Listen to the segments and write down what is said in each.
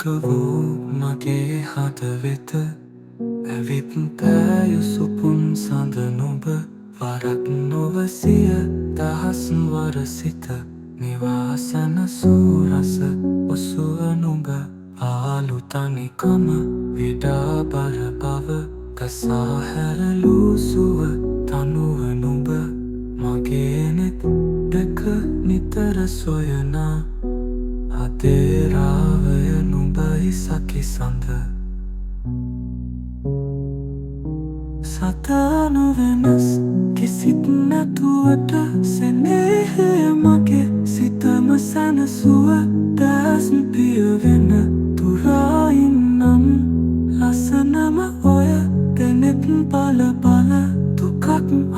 වූ මගේ හදවෙත ඇවිත් පෑය සුපුන් සඳ නුඹ වරක් නොවසිය දහස් වර සිත නිවාසන සූරස ඔසුව නුඹ ආලු තනිකම විඩා බර බව කසා හැරලූ සුව තනුව නුඹ මගේ නෙත් දැක නිතර සොයනා අතේරාවය නුඹයි සකි සඳ සතානු වෙනස් කිසිත් නැතුවට සෙනෙහය මගේ සිතම සැනසුව දැස්ම පියවෙන තුරායින්නම් ලස්සනම ඔය දෙනෙත් බල බල දුකක්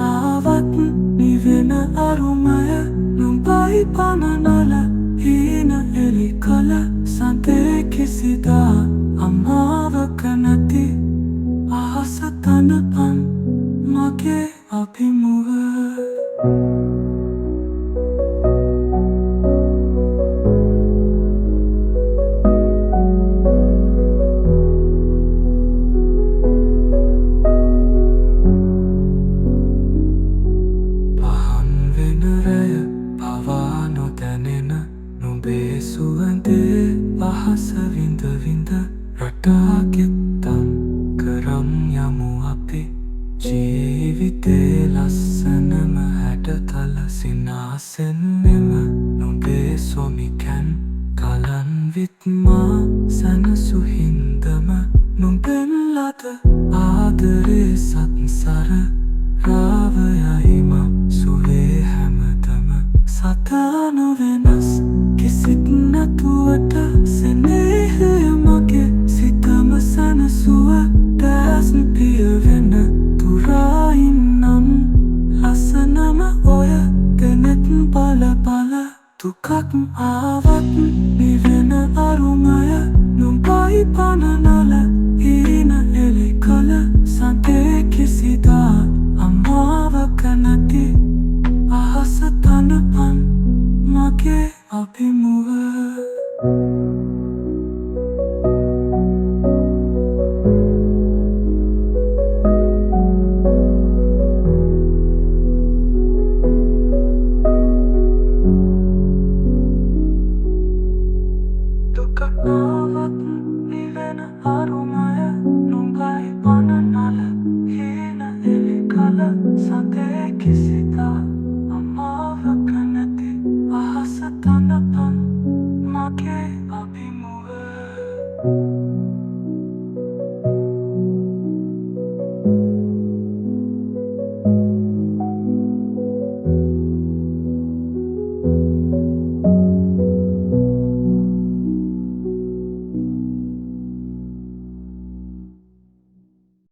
ආවත් නිවෙන අරුමය නුඹයි පනනල හීන එලි කල සඳේ කිසිදා අමාවක නැති අහස තනපන් මගේ අභිමුව පහන් වෙන රැය පවා නොදැනෙන නුඹේ සුවඳේ පහස විඳ විඳ රටාගෙත්තන් කරම් යමු අපි ජීවිතේ ලස්සනම හැඩතල සිනාසෙන්නෙම නුඹේ සොමිකැන් කලන් විත්මා සැනසුහින්දම නුඹෙන් ලද ආදරේ සත්සර රාවයයිම සුවේ හැමතම සතාන වෙනස් කිසිත් නැතුවට සෙනෙහය මගේ සිතම සැනසුව දැස්ම පියවෙන තුරායින්නම් ලස්සනම ඔය දෙනෙත් බල බල දුකක් ආවත් නිවෙන අරුමය නුඹයි පනනල හීන එලි කල සඳේ කිසිදා අමාවක නැති අහස තනපන් මගේ අභිමුව දුක ආවත් නිවෙන අරුමය නුඹයි පනනල හීන එලි කල සඳේ කිසිදා අමාවක නැති අහස තනපන් මගේ අභිමුව